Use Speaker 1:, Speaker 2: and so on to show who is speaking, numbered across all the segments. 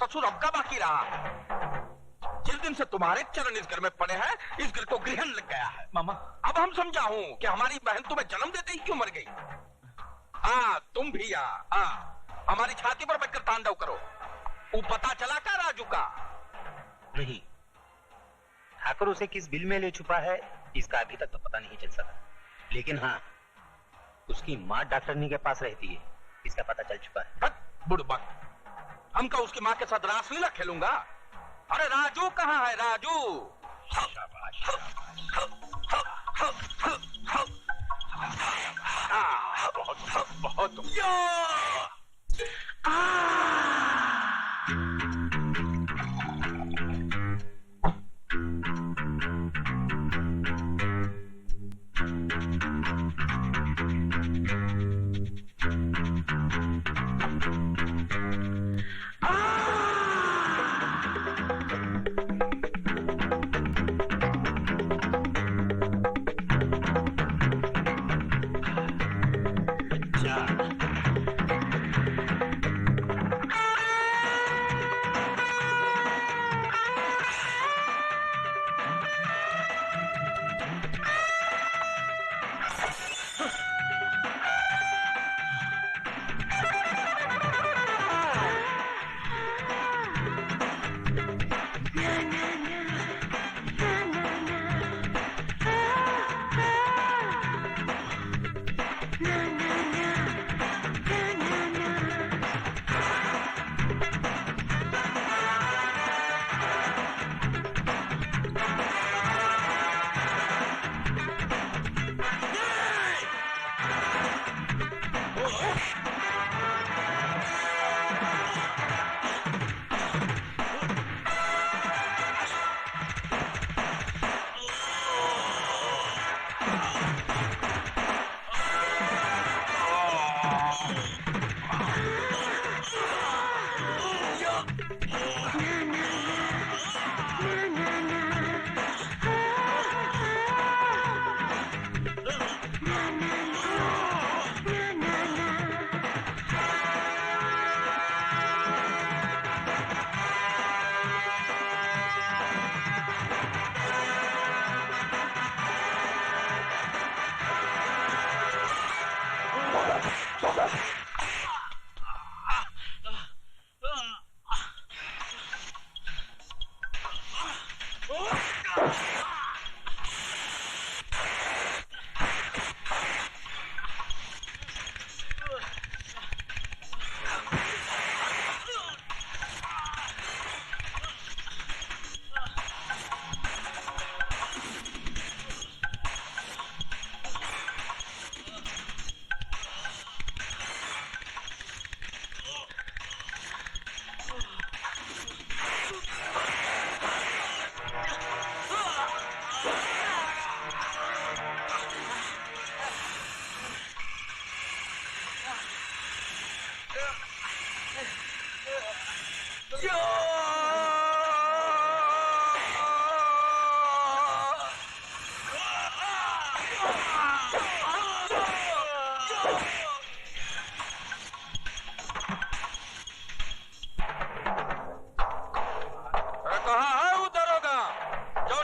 Speaker 1: ससुर अब का बाकी रहा है। जिस दिन से तुम्हारे चरण इस घर में पड़े हैं, इस घर को ग्रहण लग गया है।
Speaker 2: मामा,
Speaker 1: अब हम समझा हूं कि हमारी बहन तुम्हें जन्म देते ही क्यों मर गई। हाँ, तुम भी हमारी छाती पर बैठकर तांडव करो। वो पता चला का राजू का?
Speaker 3: नहीं, ठाकुर उसे किस बिल में ले छुपा है इसका अभी तक तो पता नहीं चल सका। लेकिन हाँ, उसकी माँ डॉक्टरनी के पास रहती है, इसका पता चल चुका है।
Speaker 1: बुड़बक, हम का उसकी माँ के साथ रासलीला खेलूंगा? अरे राजू कहाँ है राजू? बहुत बहुत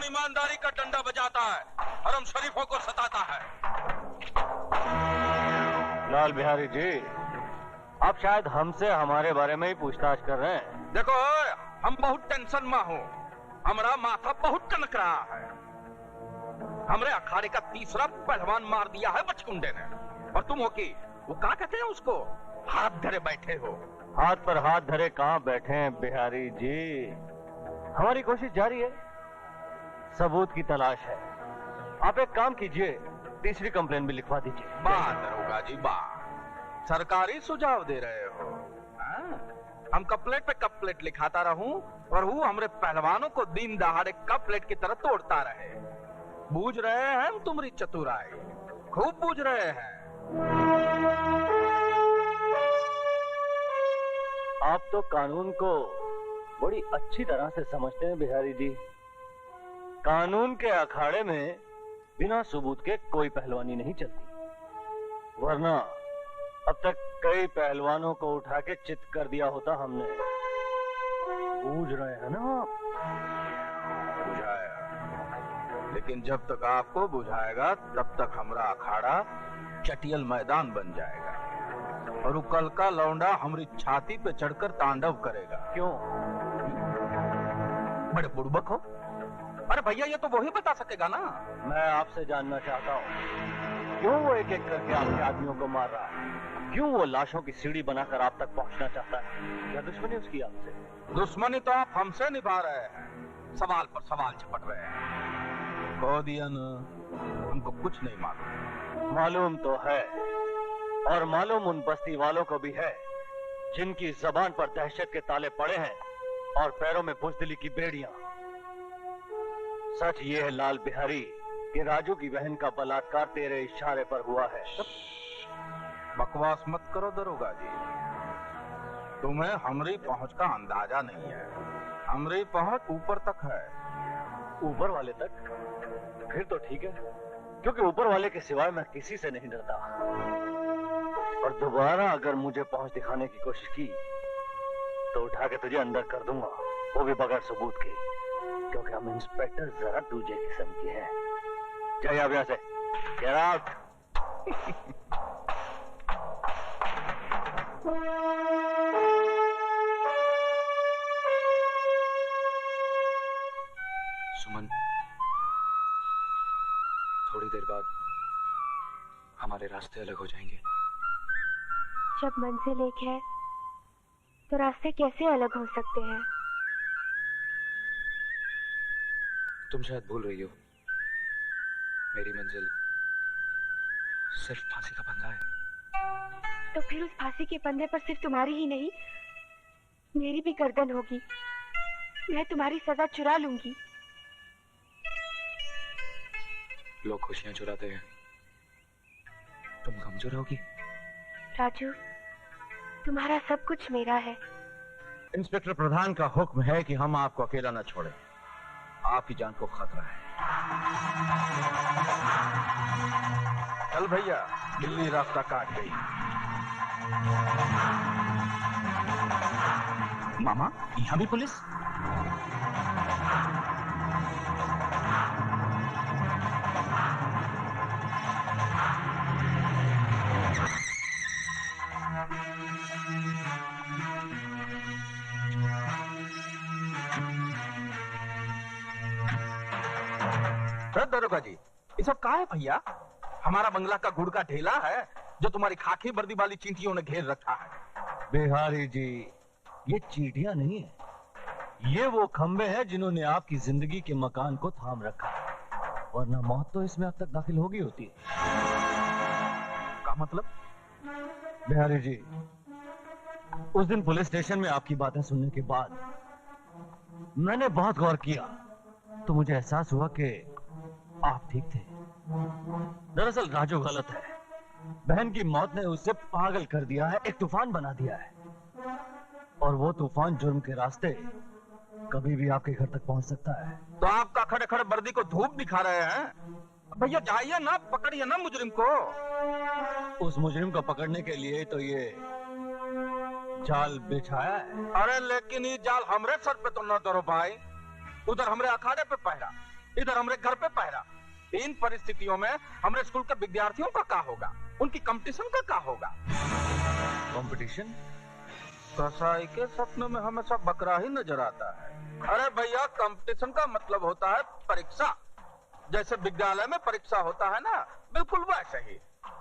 Speaker 1: ईमानदारी का डंडा बजाता है, हरम शरीफों को सताता है।
Speaker 4: लाल बिहारी जी, आप शायद हमसे हमारे बारे में ही पूछताछ कर रहे हैं।
Speaker 1: देखो, हम बहुत टेंशन में हो, हमारा माथा बहुत कनक रहा है। हमरे अखाड़े का तीसरा पहलवान मार दिया है बचकुंडे ने, और तुम हो कि वो क्या कहते हैं उसको, हाथ धरे बैठे हो।
Speaker 4: हाथ पर हाथ धरे कहाँ बैठे हैं बिहारी जी, हमारी कोशिश जारी है, सबूत की तलाश है। आप एक काम कीजिए, तीसरी कंप्लेन भी लिखवा दीजिए।
Speaker 1: बात दरोगा जी, बात सरकारी सुझाव दे रहे हो। हम कपलेट पे कपलेट लिखाता रहूं और वो हमरे पहलवानों को दिन दहाड़े कपलेट की तरह तोड़ता रहे। बूझ रहे हैं हम तुम्हारी चतुराई, खूब बूझ रहे हैं।
Speaker 4: आप तो कानून को बड़ी अच्छी तरह से समझते हैं बिहारी जी। कानून के अखाड़े में बिना सबूत के कोई पहलवानी नहीं चलती, वरना अब तक कई पहलवानों को उठा के चित कर दिया होता हमने। बूझ रहे हैं ना आप?
Speaker 1: बुझाया, लेकिन जब तक आपको बुझाएगा तब तक हमारा अखाड़ा चटियल मैदान बन जाएगा और वो कल का लौंडा हमारी छाती पे चढ़कर तांडव करेगा।
Speaker 4: क्यों?
Speaker 1: बड़े बुड़बक हो। अरे भैया ये तो वही बता सकेगा ना।
Speaker 4: मैं आपसे जानना चाहता हूँ, क्यों वो एक एक करके आपके आदमियों को मार रहा है? क्यों वो लाशों की सीढ़ी बनाकर आप तक पहुंचना चाहता है? क्या दुश्मनी उसकी आपसे?
Speaker 1: दुश्मनी तो आप हमसे निभा रहे हैं, सवाल पर सवाल झपट रहे हैं। कह दिया ना, हमको कुछ नहीं मालूम।
Speaker 4: मालूम तो है, और मालूम उन बस्ती वालों को भी है जिनकी जबान पर दहशत के ताले पड़े हैं और पैरों में बुज़दिली की बेड़ियां। सच ये है लाल बिहारी कि राजू की बहन का बलात्कार तेरे इशारे पर हुआ है।
Speaker 1: बकवास मत करो दरोगा जी, तुम्हें हमारी पहुंच का अंदाजा नहीं है। हमारी पहुंच ऊपर तक है।
Speaker 4: ऊपर वाले तक? फिर तो ठीक है, क्योंकि ऊपर वाले के सिवाय मैं किसी से नहीं डरता। और दोबारा अगर मुझे पहुंच दिखाने की कोशिश की तो उठा के तुझे अंदर कर दूंगा, वो भी बगैर सबूत के, क्योंकि हम इंस्पेक्टर जरा दूजे किस्म के हैं। जाइए आप यहाँ से, गेट आउट।
Speaker 2: सुमन, थोड़ी देर बाद हमारे रास्ते अलग हो जाएंगे।
Speaker 5: जब मंजिल एक है तो रास्ते कैसे अलग हो सकते हैं?
Speaker 2: तुम शायद भूल रही हो, मेरी मंजिल सिर्फ फांसी का फंदा है।
Speaker 5: तो फिर उस फांसी के फंदे पर सिर्फ तुम्हारी ही नहीं, मेरी भी गर्दन होगी। मैं तुम्हारी सजा चुरा लूंगी।
Speaker 2: लोग खुशियां चुराते हैं, तुम गम चुराओगी?
Speaker 5: राजू, तुम्हारा सब कुछ मेरा है।
Speaker 1: इंस्पेक्टर प्रधान का हुक्म है कि हम आपको अकेला न छोड़ें। आपकी जान को खतरा है। चल भैया, बिल्ली रास्ता काट गई।
Speaker 3: मामा, यहाँ भी पुलिस?
Speaker 1: दरोगा जी, ये सब कहाँ है भैया? हमारा बंगला का गुड़ का ढेला है जो तुम्हारी खाकी वर्दी वाली चींटियों ने घेर रखा है।
Speaker 4: बिहारी जी, ये चींटियां नहीं है, ये वो खंबे हैं जिन्होंने आपकी जिंदगी के मकान को थाम रखा है, वरना मौत तो इसमें अब तक दाखिल होगी होती है।
Speaker 1: का मतलब?
Speaker 4: बिहारी जी, उस दिन पुलिस स्टेशन में आपकी बातें सुनने के बाद मैंने बहुत गौर किया, तो मुझे एहसास हुआ कि आप ठीक थे। दरअसल राजू गलत है। बहन की मौत ने उसे पागल कर दिया है, एक तूफान बना दिया है, और वो तूफान जुर्म के रास्ते कभी भी आपके घर तक पहुंच सकता है।
Speaker 1: तो आपका खड़े खड़े वर्दी को धूप दिखा रहे हैं? भैया जाइए ना, पकड़िए ना मुजरिम को।
Speaker 4: उस मुजरिम को पकड़ने के लिए तो ये जाल बिछाया है।
Speaker 1: अरे लेकिन ये जाल हमरे सर पे तो न धरो भाई। उधर हमरे अखाड़े पे पहरा, इधर हमरे घर पे पहरा। इन परिस्थितियों में हमरे स्कूल के विद्यार्थियों का क्या होगा? उनकी कंपटीशन का क्या होगा?
Speaker 4: कंपटीशन?
Speaker 1: कसाई के सपनों में हमेशा बकरा ही नजर आता है। अरे भैया, कंपटीशन का मतलब होता है परीक्षा। जैसे विद्यालय में परीक्षा होता है ना, बिल्कुल वैसे ही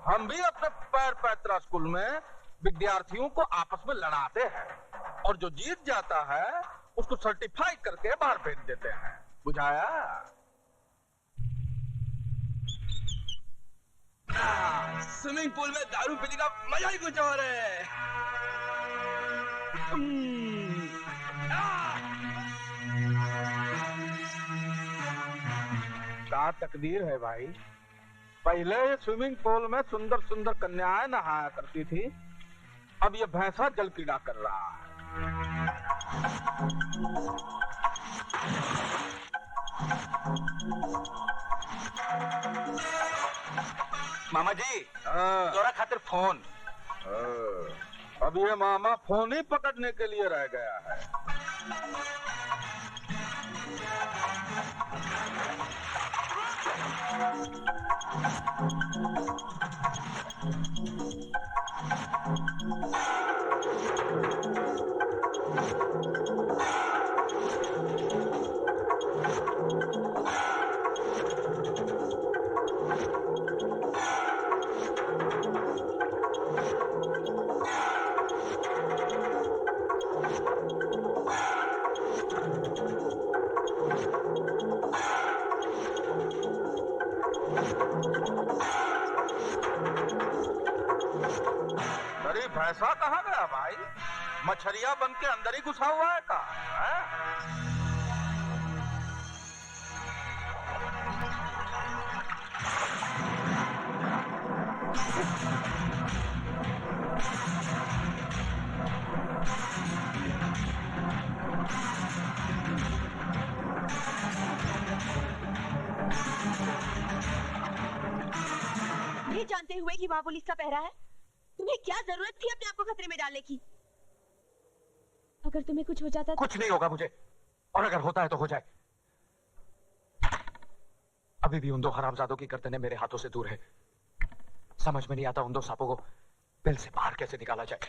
Speaker 1: हम भी अपने पैर पैतरा स्कूल में विद्यार्थियों को आपस में लड़ाते हैं, और जो जीत जाता है उसको सर्टिफाई करके बाहर भेज देते हैं। बुझाया?
Speaker 6: स्विमिंग पूल में दारू पीने का मजा ही कुछ और है।
Speaker 1: क्या तकदीर है भाई। पहले ये स्विमिंग पूल में सुंदर सुंदर कन्याएं नहाया करती थी, अब ये भैंसा जल क्रीड़ा कर रहा है।
Speaker 6: मामा जी,
Speaker 1: हाँ।
Speaker 6: तोरा खातिर फोन।
Speaker 1: अब ये मामा फोन ही पकड़ने के लिए रह गया है। अरे भैंसा कहाँ गया भाई? मछरिया बन के अंदर ही घुसा हुआ है का?
Speaker 5: ये जानते हुए कि वहाँ पुलिस का पहरा है, तुम्हें क्या जरूरत थी अपने आप को खतरे में डालने की? अगर तुम्हें कुछ हो जाता
Speaker 2: कुछ नहीं होगा मुझे, और अगर होता है तो हो जाए। अभी भी उन दो हरामजादों की गर्दनें मेरे हाथों से दूर है। समझ में नहीं आता उन दो सांपों को बिल से बाहर कैसे निकाला जाए।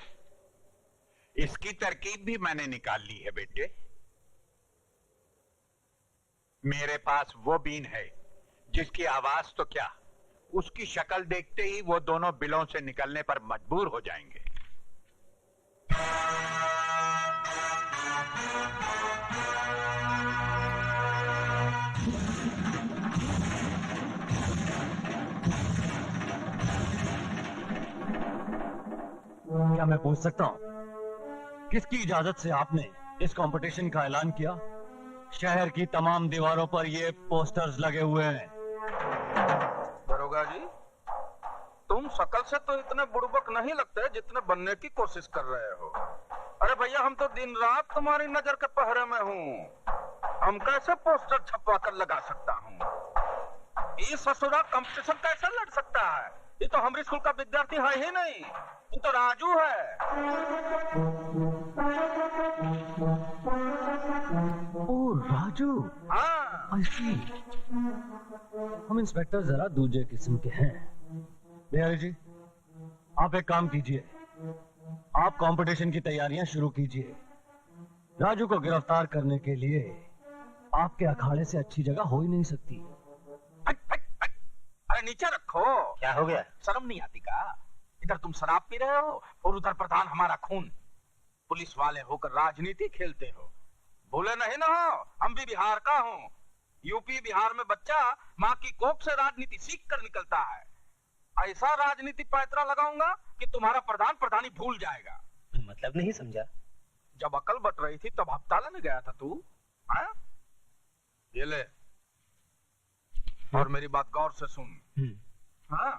Speaker 7: इसकी तरकीब भी मैंने निकाल ली है बेटे। मेरे पास वो बीन है जिसकी आवाज तो क्या, उसकी शक्ल देखते ही वो दोनों बिलों से निकलने पर मजबूर हो जाएंगे।
Speaker 4: क्या मैं पूछ सकता हूँ किसकी इजाजत से आपने इस कंपटीशन का ऐलान किया? शहर की तमाम दीवारों पर ये पोस्टर्स लगे हुए हैं।
Speaker 1: दरोगा जी, तुम शकल से तो इतने बुड़बक नहीं लगते जितने बनने की कोशिश कर रहे हो। अरे भैया, हम तो दिन रात तुम्हारी नजर के पहरे में हूँ। हम कैसे पोस्टर छपवा कर लगा सकता हूँ? ये ससुरा कंपटीशन कैसे लड़ सकता है? ये तो हमारे स्कूल का विद्यार्थी है ही नहीं, ये तो राजू है।
Speaker 4: ओ राजू,
Speaker 1: हाँ,
Speaker 4: I see। हम इंस्पेक्टर जरा दूसरे किस्म के हैं। बिहारी जी, आप एक काम कीजिए, आप कंपटीशन की तैयारियां शुरू कीजिए। राजू को गिरफ्तार करने के लिए आपके अखाड़े से अच्छी जगह हो ही नहीं सकती।
Speaker 1: अरे नीचे रखो।
Speaker 3: क्या हो गया?
Speaker 1: शर्म नहीं आती का? इधर तुम शराब पी रहे हो और उधर प्रधान हमारा खून। पुलिस वाले होकर राजनीति खेलते हो। भूले नहीं ना हो, हम भी बिहार का हूँ। यूपी बिहार में बच्चा माँ की कोख से राजनीति सीख कर निकलता है। ऐसा राजनीति पैतरा लगाऊंगा कि तुम्हारा प्रधान प्रधानी भूल जाएगा।
Speaker 3: मतलब नहीं समझा।
Speaker 1: जब अकल बट रही थी तब हफ्ता लेने गया था तू। हाँ? ये ले, और मेरी बात गौर से सुन। हाँ,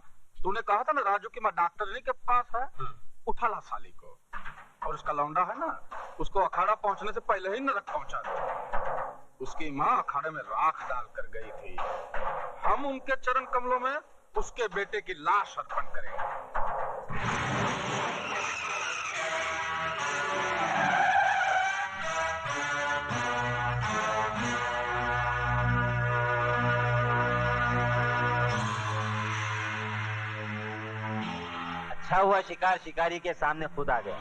Speaker 1: तूने कहा था ना राजू की माँ डॉक्टरनी के पास है। उठा ला साली को, और उसका लौंडा है ना, उसको अखाड़ा पहुंचने से पहले ही नरक पहुंचा दो। उसकी माँ अखाड़े में राख डाल कर गई थी। हम उनके चरण कमलों में उसके बेटे की लाश अर्पण करेंगे।
Speaker 3: अच्छा हुआ शिकार शिकारी के सामने खुद आ गया,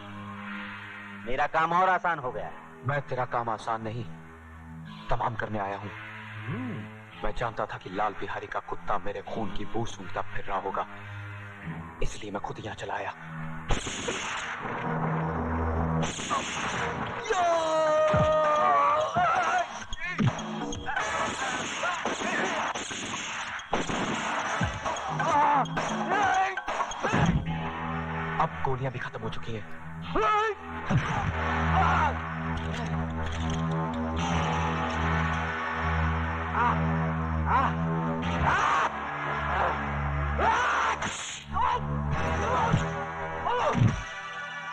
Speaker 3: मेरा काम और आसान हो गया।
Speaker 2: मैं तेरा काम आसान नहीं तमाम करने आया हूँ। मैं जानता था कि लाल बिहारी का कुत्ता मेरे खून की बू सूंघता फिर रहा होगा, इसलिए मैं खुद यहाँ चला आया। अब गोलियां भी खत्म हो चुकी हैं।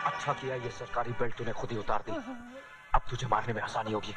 Speaker 2: अच्छा किया ये सरकारी बेल्ट तूने खुद ही उतार दी। अब तुझे मारने में आसानी होगी।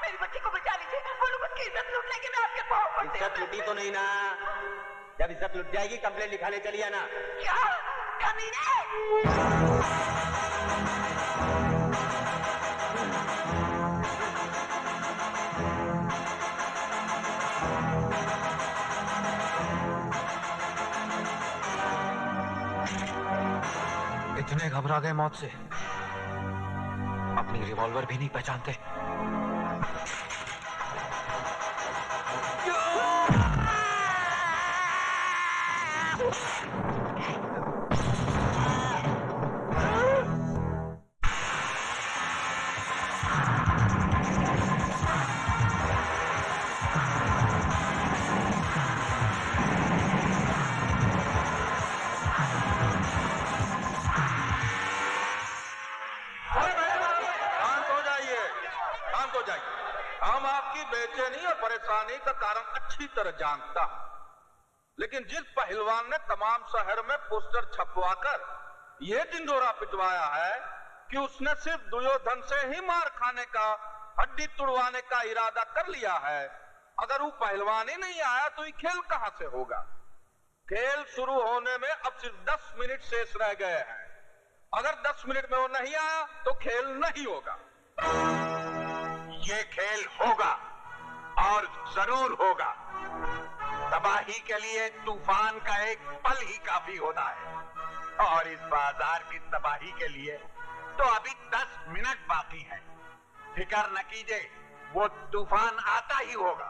Speaker 8: मेरी बच्ची को बचा लीजिए। वो लोग उसकी इज्जत लूट लेंगे, मैं आपके पाँव पड़ते हैं।
Speaker 3: इज्जत लूटी तो नहीं ना? जब इज्जत लुट जाएगी कंप्लेंट लिखाने चलिए ना।
Speaker 8: क्या कमीने?
Speaker 2: इतने घबरा गए मौत से, अपनी रिवॉल्वर भी नहीं पहचानते।
Speaker 1: हम आपकी बेचैनी और परेशानी का कारण अच्छी तरह जानता हूं, लेकिन जिस पहलवान ने तमाम शहर में पोस्टर छपवाकर यह ढिंढोरा पिटवाया है कि उसने सिर्फ दुर्योधन से ही मार खाने का, हड्डी तुड़वाने का इरादा कर लिया है, अगर वो पहलवान ही नहीं आया तो ये खेल कहां से होगा? खेल शुरू होने में अब सिर्फ 10 मिनट शेष रह गए हैं। अगर 10 मिनट में वो नहीं आया तो खेल नहीं होगा।
Speaker 7: ये खेल होगा और जरूर होगा। तबाही के लिए तूफान का एक पल ही काफी होता है, और इस बाजार की तबाही के लिए तो अभी 10 मिनट बाकी है। फिक्र न कीजिए, वो तूफान आता ही होगा।